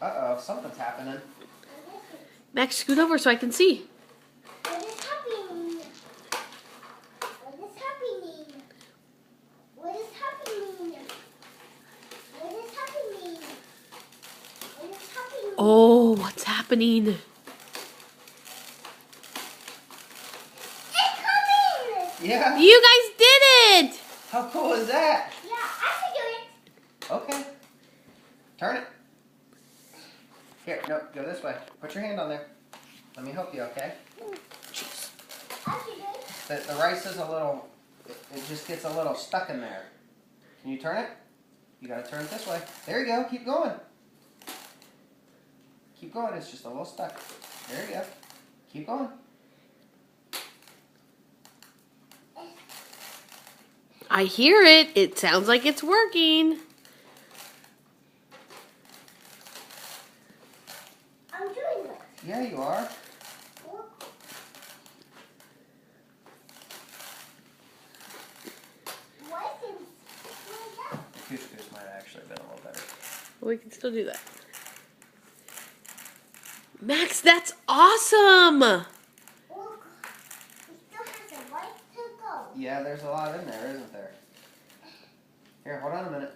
Uh-oh, something's happening. Max, scoot over so I can see. What is happening? What is happening? What is happening? What is happening? What is happening? Oh, what's happening? It's coming! Yeah? You guys did it! How cool is that? Yeah, I can do it. Okay. Turn it. Here, no, go this way. Put your hand on there. Let me help you, okay? I can do it. The rice is a little, it just gets a little stuck in there. Can you turn it? You gotta turn it this way. There you go, keep going. Keep going, it's just a little stuck. There you go. Keep going. I hear it. It sounds like it's working. I'm doing it. Yeah, you are. Why is it like that? Couscous might have actually been a little better. We can still do that. Max, that's awesome! Look, it still has a right to go. Yeah, there's a lot in there, isn't there? Here, hold on a minute.